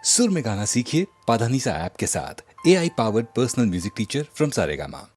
सुर में गाना सीखिए पाधानीसा ऐप के साथ। AI powered personal music teacher from Saregama.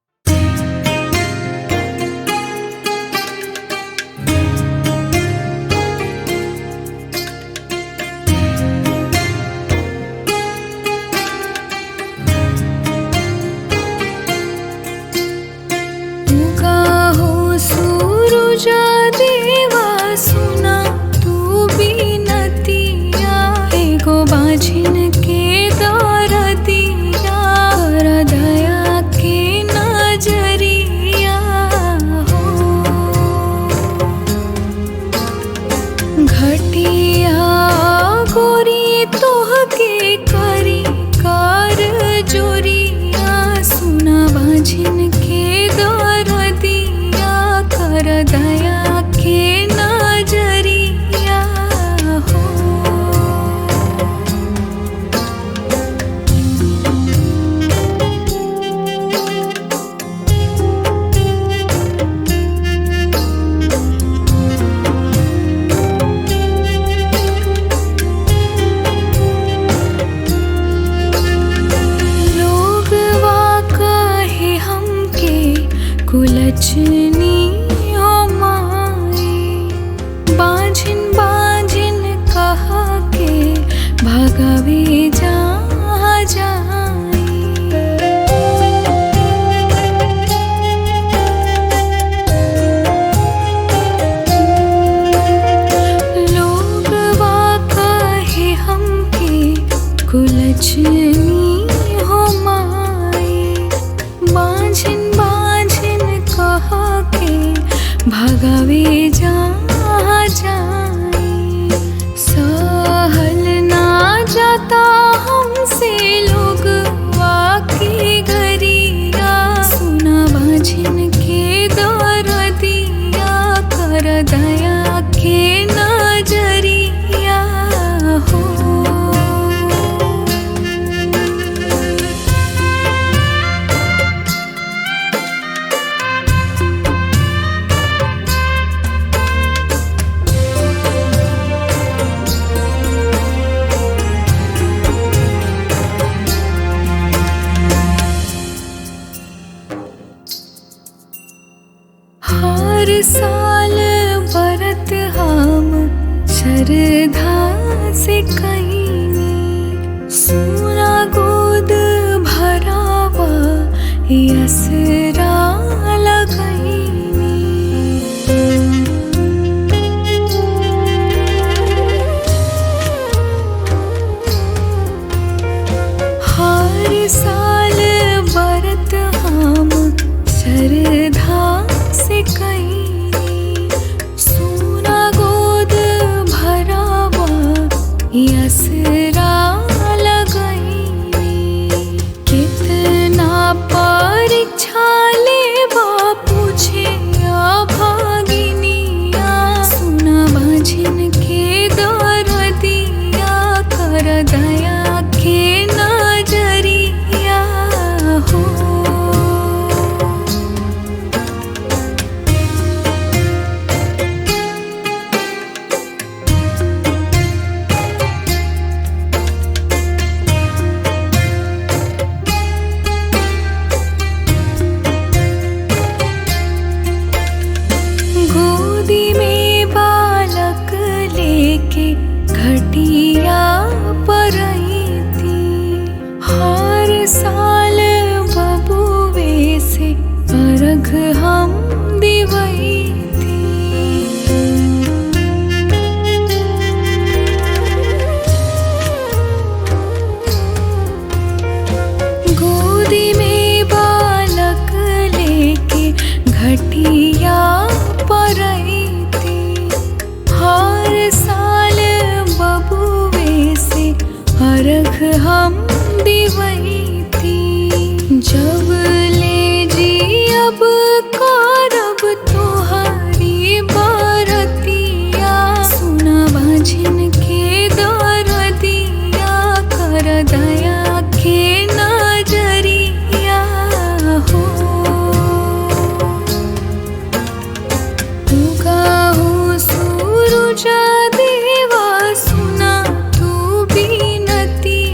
भगावे जहाँ जाए, सहल ना जाता हमसे लोग वाकी गरिया। सुना बाझिन के दर्दिया, कर दया के नजरिया हो। हर साल व्रत हम श्रद्धा से कईनी, सुना गोद भरावा यसरा लगईनी। हर साल व्रत हम श्रद्धा से कईनी, सुना गोद भरावा यसरा लगईनी। कितना परीक्षा लेवा पूछे अभागिनिया, सुना बाझिन के दर्दिया, कर दया के नजरिया हो। गोदी में बालक लेके घटिया पर आई थी, हर साल बबुए से अर्घ हम दिवई थी। गोदी में बालक लेके घटिया पर आई थी, हर साल बबुए से अर्घ हम दिवई थी। जब ले जी अब करब तोहारी बरतिया, सुना बाझिन के दर्दिया, कर दया के नजरिया हो। गाओ सूरज देवा, सुना तू बीनती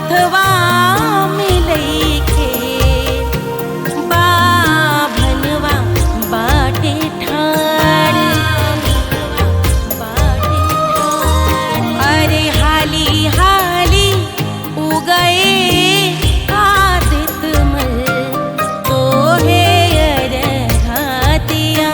हथवा मिलई के बाभनवा बाटे ठाड़ अरे हाली हाली उगए आदित्य मल तो है घातिया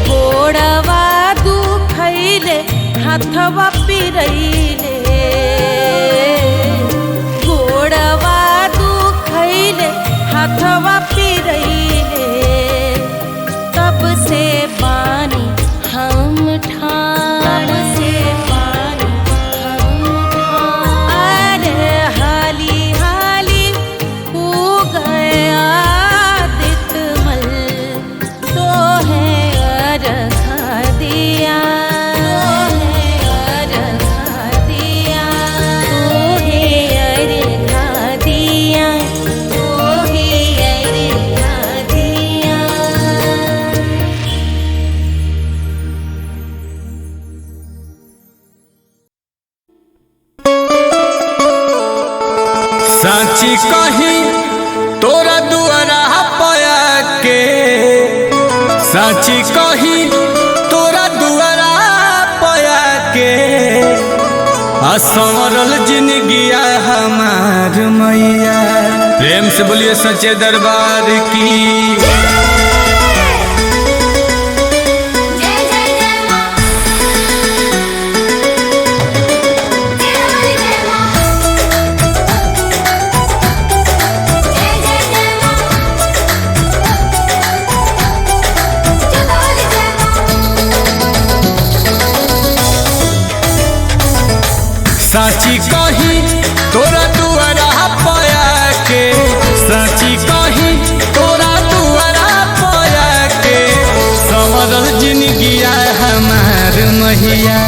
गोड़वा दुखैले हाथवा पिरैले गोड़वा दुखैले हाथवा पिरैले तब से बानी हम ठाड़ से बानी हम ठाड़ अरे हाली हाली हो गया आदित्य मल तो है रखा दिया साची कही तोरा दुआरा पया के साची कही तोरा दुआरा पया के असमरल जिंदगिया हमार मैया। प्रेम से बोलिए सच्चे दरबार की। साची कही तोरा दुआरा पया के साची कही तोरा दुआरा पया के संवरल जिंदगिया हमार मैया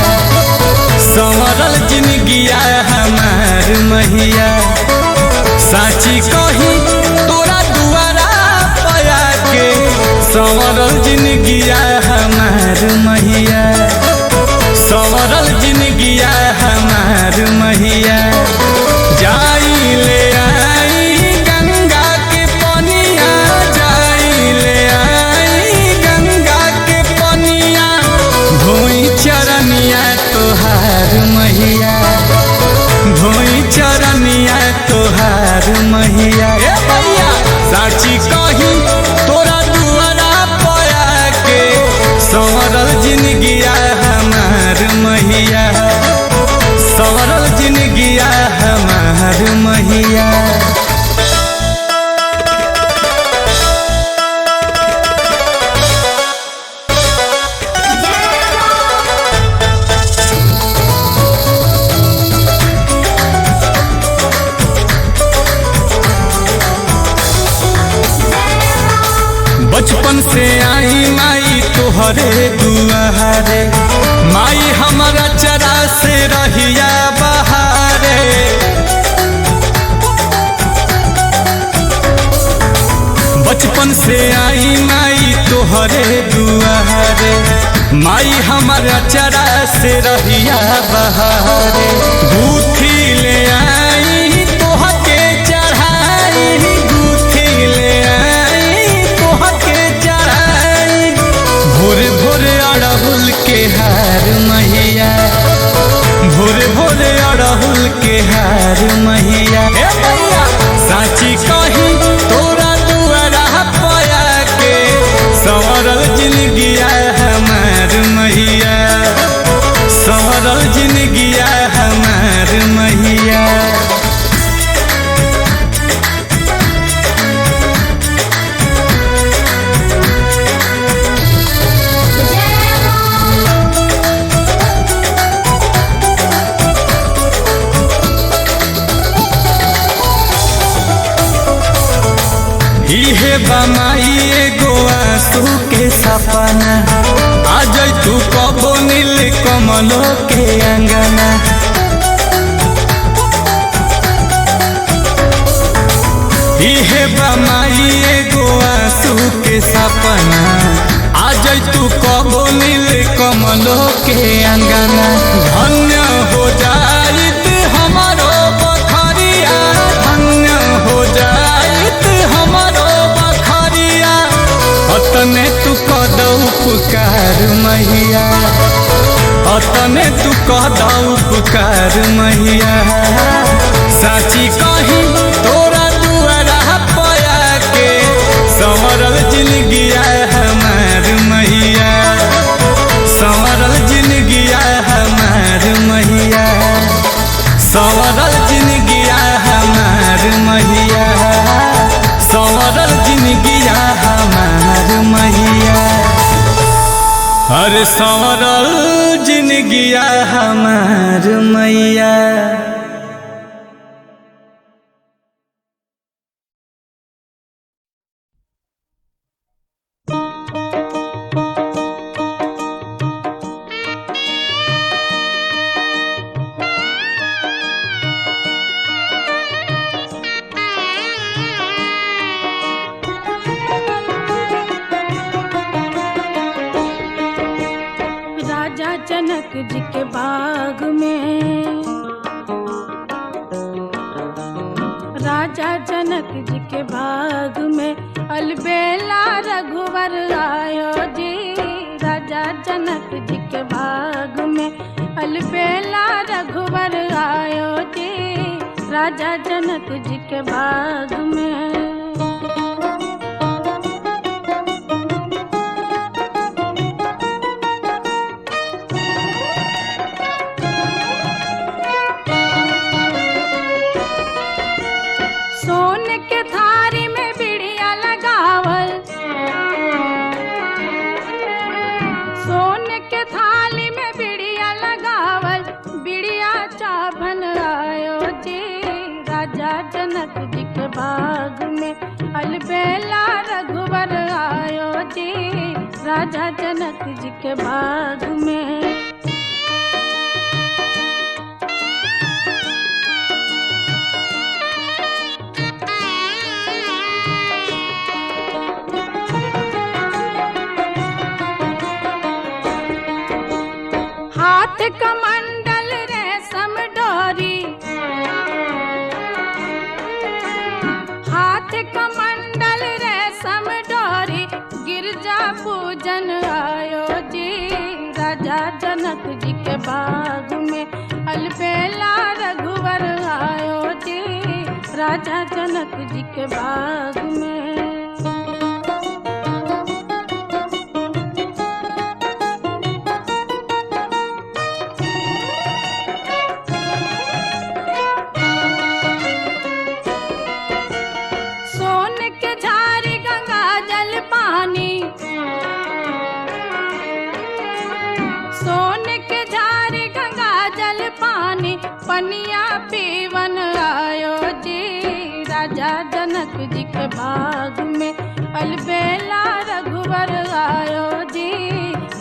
संवरल जिंदगिया हमार मैया। साची कही तोरा दुआरा पया के संवरल जिंदगिया हमार मैया संवरल जिंदगिया हमार मैया। जाई ले आई गंगा के पनिया जाई ले आई गंगा के पनिया धोई चरनिया तोहार मैया धोई चरनिया तोहार मैया। ए मैया साची कही तोरा दुआरा पया के संवरल जिंदगिया हमार मैया संवरल जिंदगिया हमार मैया। बचपन से आई माई तोहरे दुआरे माई हमारा चरा से रहिया बहारे। बचपन से आई माई तोहरे दुआरे माई हमारा चरा से रहिया बहारे। बूथी ले आई तोहके चढ़ाई बूथी ले आई तोहके चढ़ाई भोरे भोरे अड़हुल के हार मैया भोरे भोरे अड़हुल के हार मैया। ए मैया साची कही तोरा दुआरा पया के संवरल जिंदगिया हमार मैया संवरल जिंदगिया हमार मैया। इहे बमाई एगो आंसू के सपना आज तू कबो नील कमलो के अंगना। इहे बमाई एगो आंसू के सपना, आज तू कबो नील कमलो के अंगना। धन्य हो जाइत हमारो बखरिया, धन्य हो जाइत हमारो बखरिया, अतने तू कदौ पुकार मैया, अतने तू कदौ पुकार मैया। साची कहीं तोरा दुआरा पया के संवरल जिंदगिया हमार मैया, संवरल जिंदगिया हमार मैया, संवरल जिंदगिया हमार मैया, संवरल जिंदगिया हमार मैया। अरे संवरल जिंदगिया हमार मैया। राजा जनक जी के बाग में, राजा जनक जी के बाग में अलबेला रघुवर आयो जी। राजा जनक जी के बाग में अलबेला रघुवर आयो जी। राजा जनक जी के बाग में जनक जी के बाग में अलबेला रघुवर आयो जी। राजा जनक जी के बाग में हाथ कमंडल रेशम डोरी, हाथ कमंडल रेशम डोरी, गिरजा पूजन आयो जी। राजा जनक जी के बाग में अलबेला रघुवर आयो जी। राजा जनक जी के बाग में पनिया पीवन आयो जी। राजा जनक जी के बाग में अलबेला रघुवर आयो जी।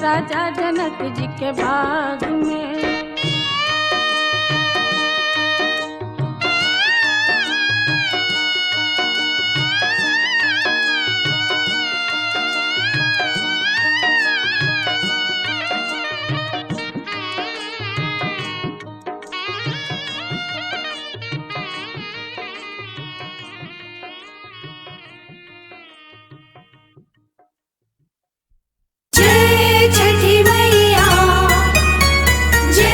राजा जनक जी के बाग में जय छठी मैया, जय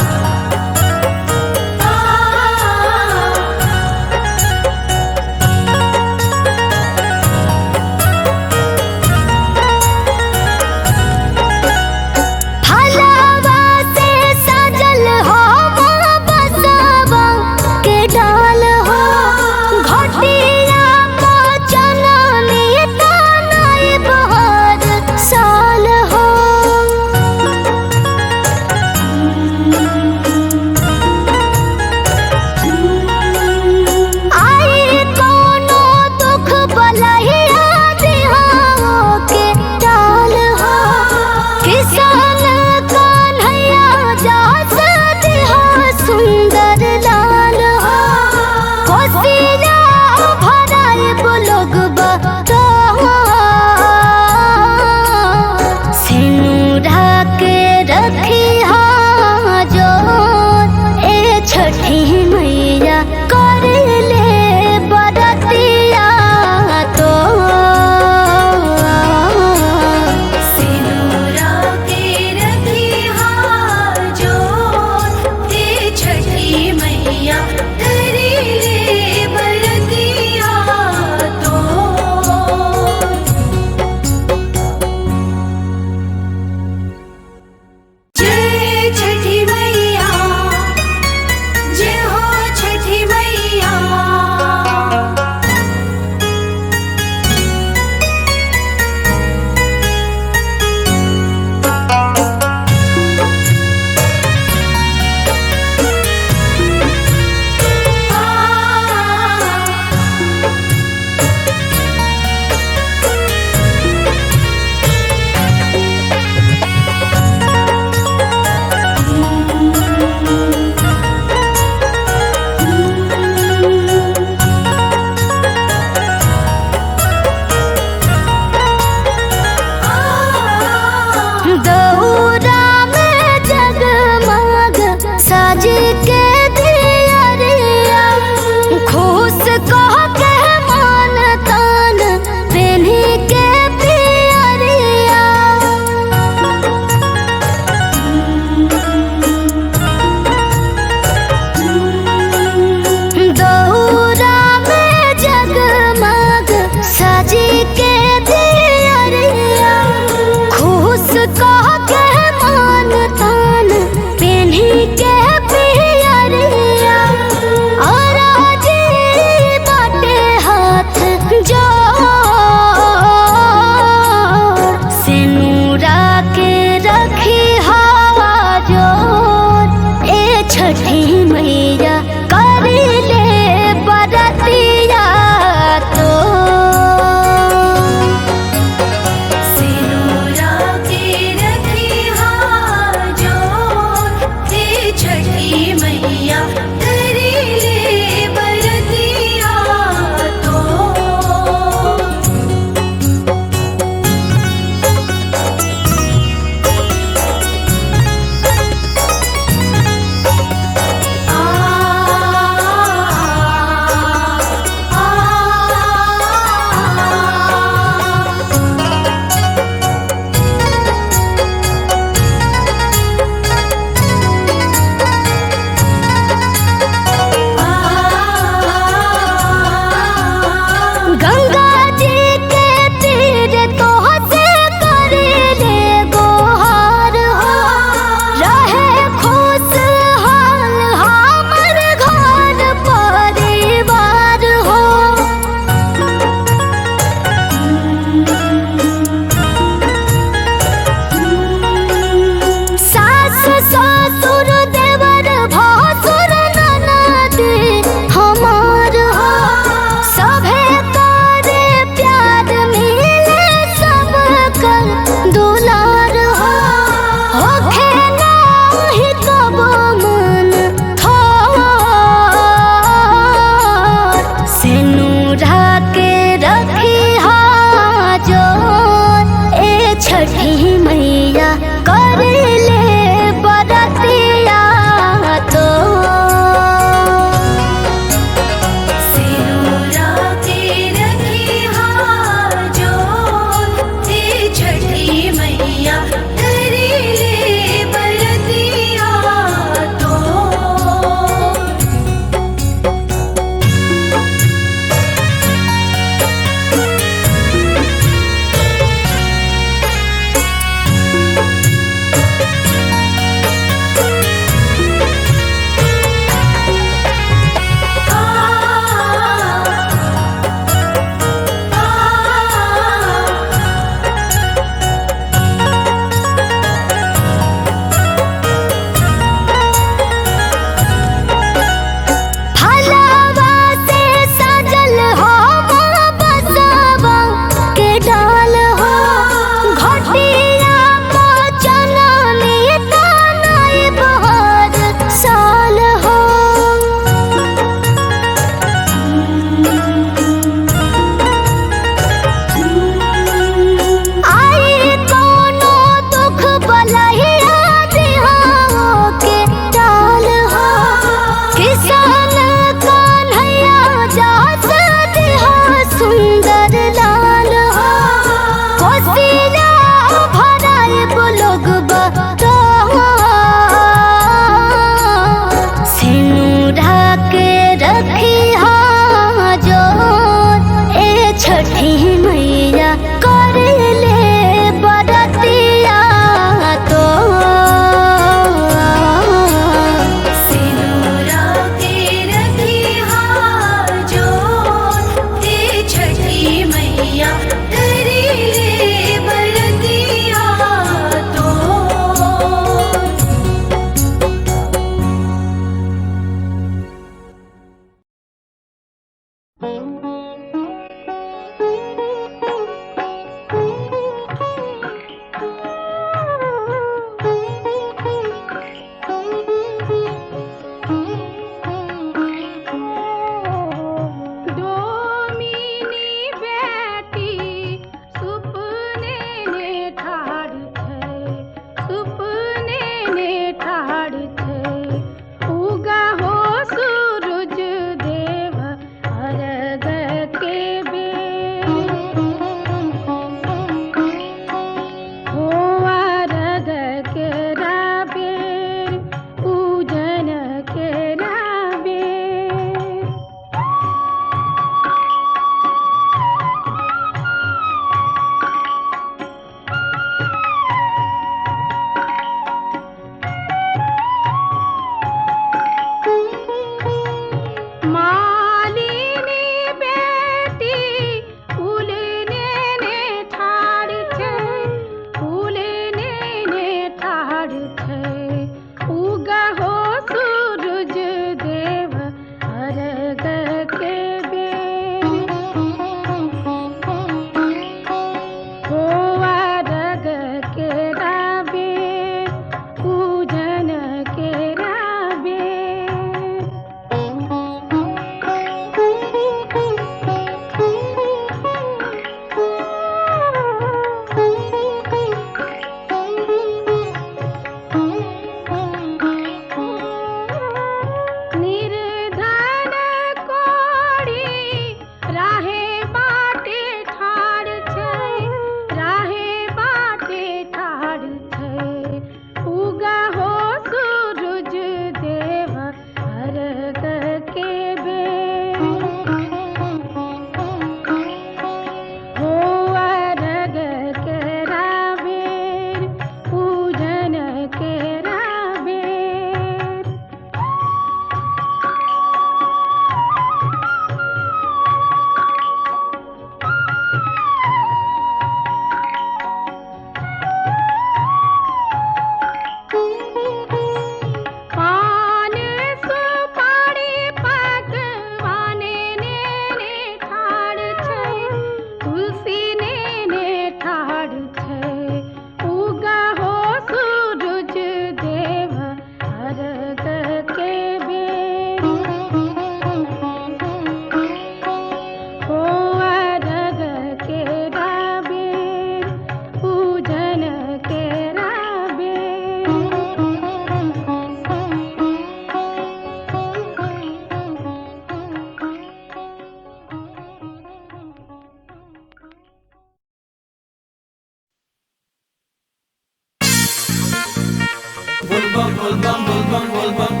बोलबम बोलबम बोलबम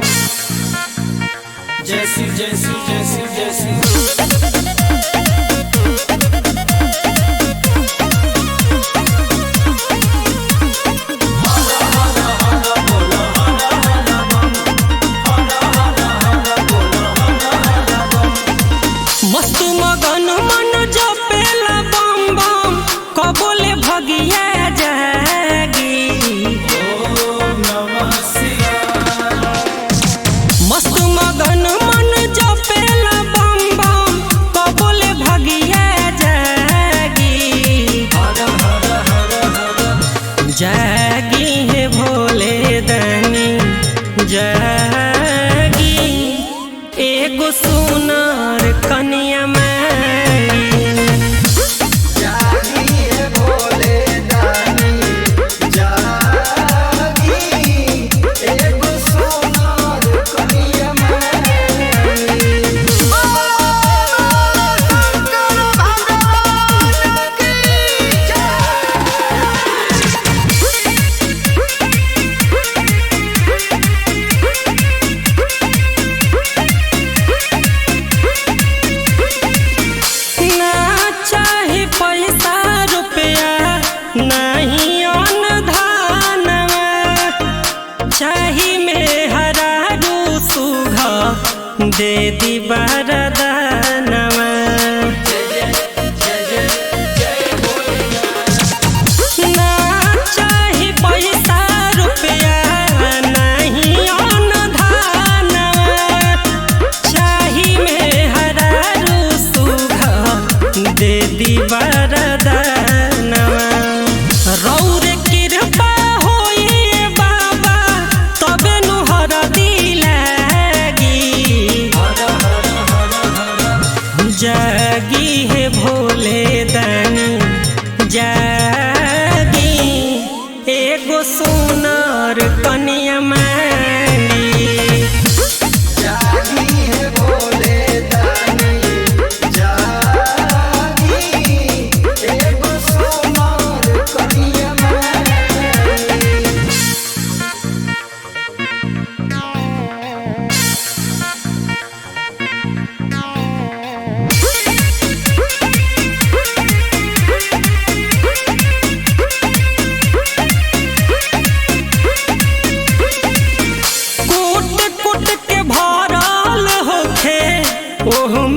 जैसी जैसी जैसी जैसी मस्त मगन मन जपेला बम बम कबोले भगिया जागी मस्त मगन मन जपेला बम बम कबोले भगिया जागी जागी है भोले दानी जागी एगो सुनार कनिया में दे दी बरदानवा ना चाही पैसा रुपया नहीं अन धानवा चाही में हरारू सुघ दे दी बरदानवा रौर कृपा होई बाबा तबे नु हरदी जागी है भोले दानी जागी एगो सुनार कनिया मानी जागी है भोले दानी जागी एगो सुनार कनिया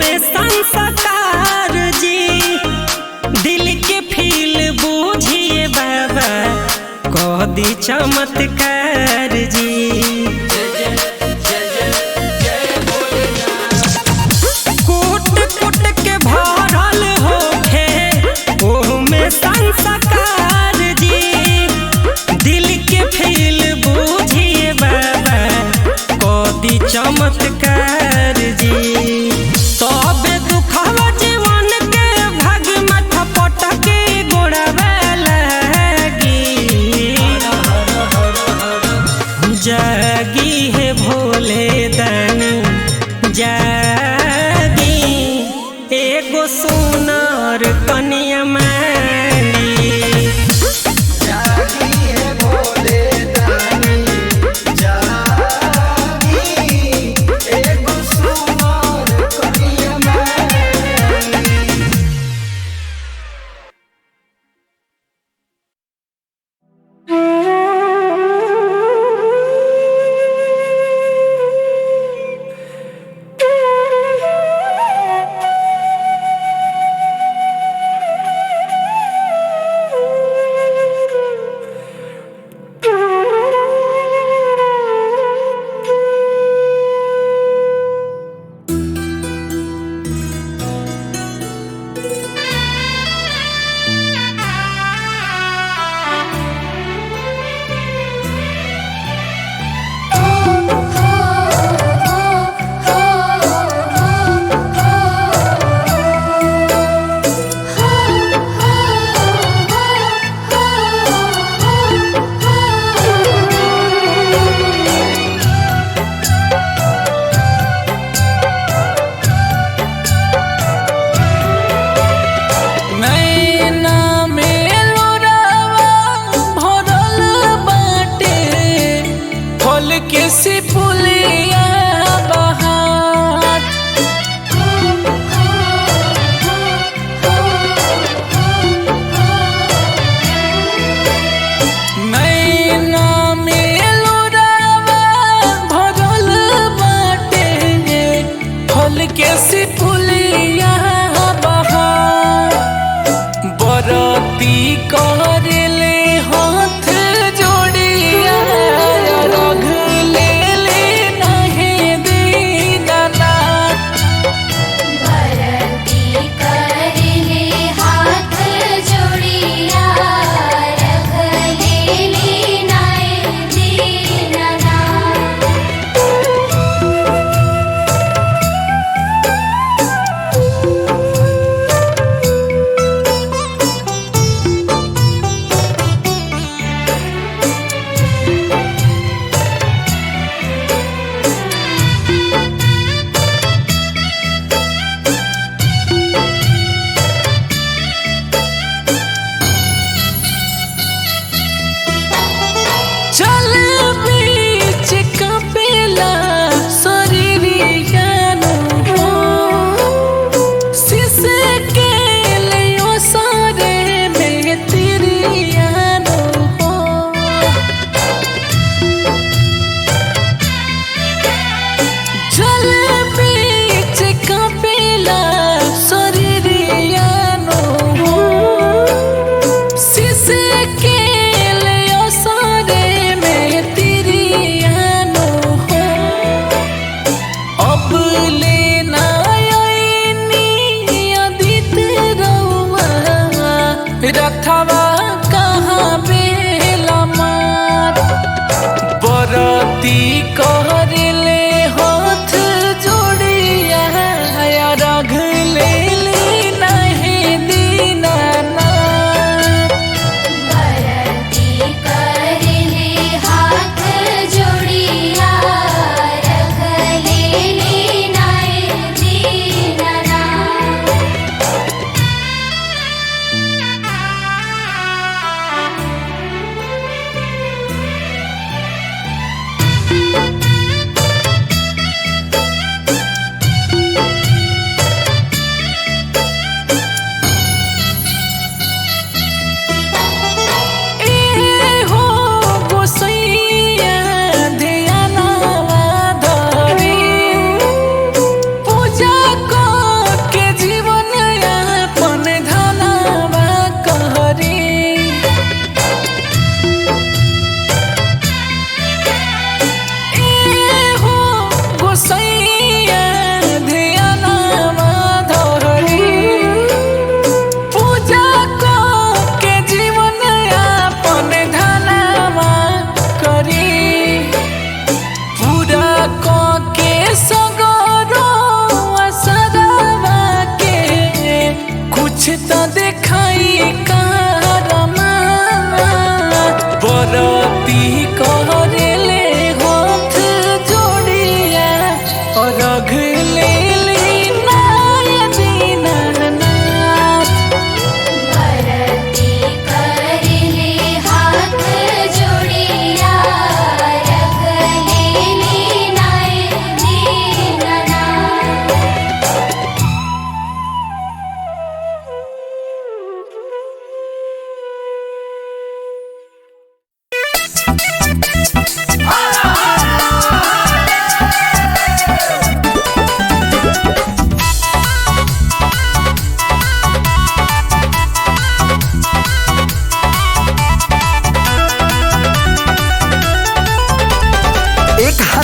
संस्कार जी दिल के फील बूझिए बाबा कह दी चमत्कार जी कूट कूट के भरल होखे ओह में संस्कार जी दिल के फील बूझिए बाबा कह दी चमत्कार जी तबे दुखवा जीवन के भाग मठ पटके गोड़ावे लगी जागी है भोले दानी जागी एगो सुनार कनिया मानी जागी है भोले दानी जागी एगो सुनार कनिया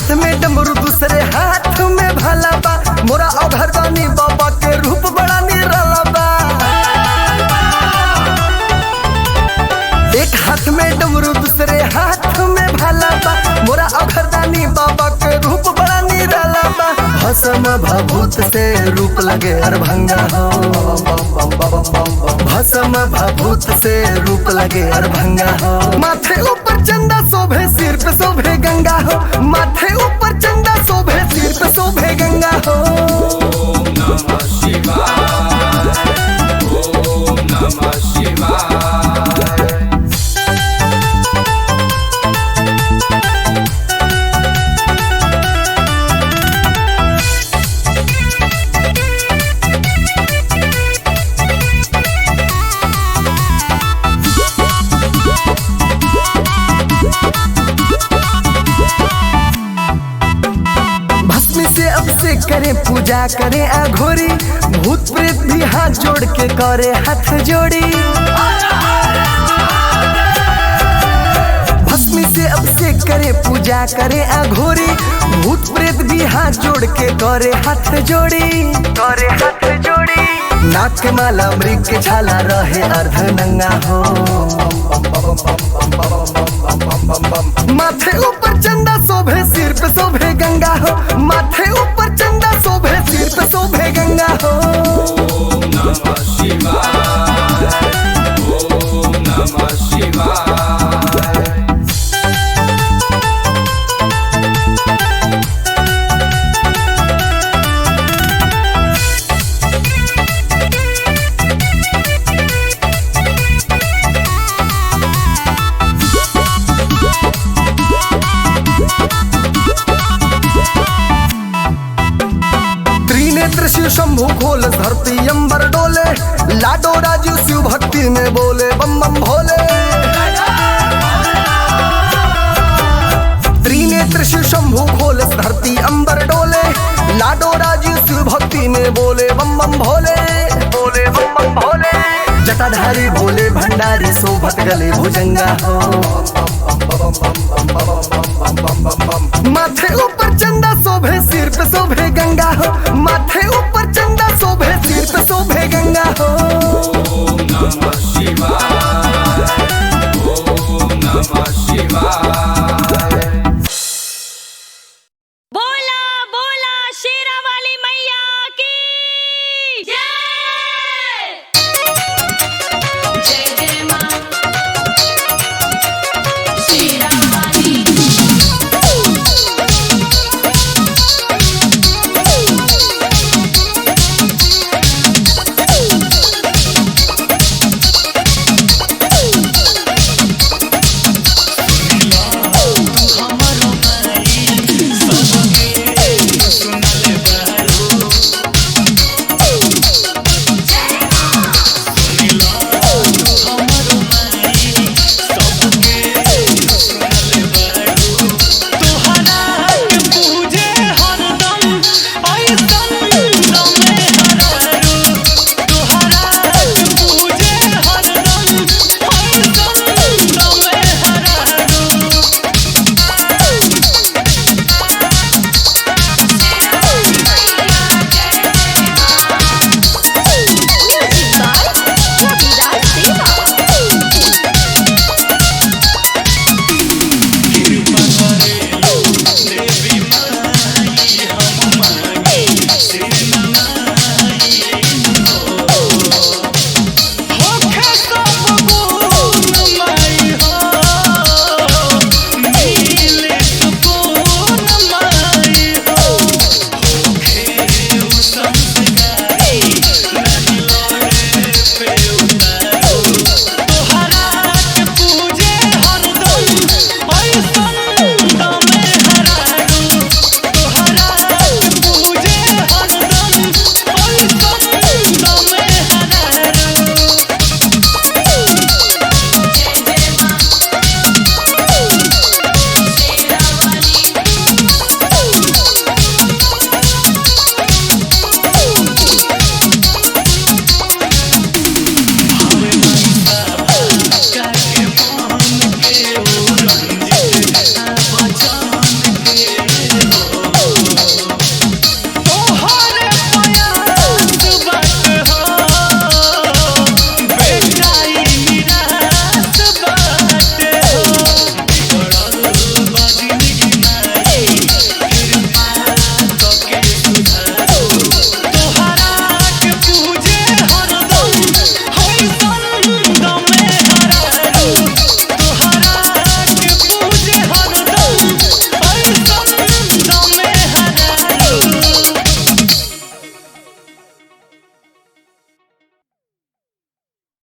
हाथ में डमरू दूसरे हाथ में भाला बा मोरा अघरदानी बाबा के रूप बड़ा निराला बा। एक हाथ में डमरू दूसरे हाथ में भाला बा मोरा अघरदानी बाबा के रूप बड़ा निराला बा। भस्म भभूत से रूप लगे अरभंगा हो, भस्म भभूत से रूप लगे अरभंगा हो। माथे ऊपर चंदा शोभे सिर पे शोभे गंगा हो, माथे ऊपर चंदा शोभे सिर पे शोभे गंगा हो। ओम नमः शिवाय, ओम नमः शिवाय। से करें पूजा करें अघोरी, भूत प्रेत भी हाथ जोड़ के करे हाथ जोड़ी। भस्मी से अब से करें पूजा करें अघोरी, भूत प्रेत भी हाथ जोड़ के करे हाथ जोड़ी, करे हाथ जोड़ी। नाक के माला मृग के छाला रहे अर्ध नंगा हो, माथे ऊपर चंदा शोभे सिर पे शोभे गंगा हो, माथे ऊपर चंदा शोभे सिर पे शोभे गंगा हो। ओम नमः शिवाय, ओम नमः शिवाय। शिव शंभु खोल धरती अंबर डोले, लाडो राजू शिव भक्ति में बोले बम बम भोले। त्रिनेत्र शिव शंभु खोल धरती अंबर डोले, लाडो राजू शिव भक्ति में बोले बम बम भोले, बोले बम बम भोले। जटाधारी भोले भंडारी शोभत गले भुजंगा हो, माथे ऊपर चंदा शोभे सिर पे शोभे गंगा हो, माथे ऊपर चंदा शोभे सिर पे शोभे गंगा हो। ओम नमः शिवाय।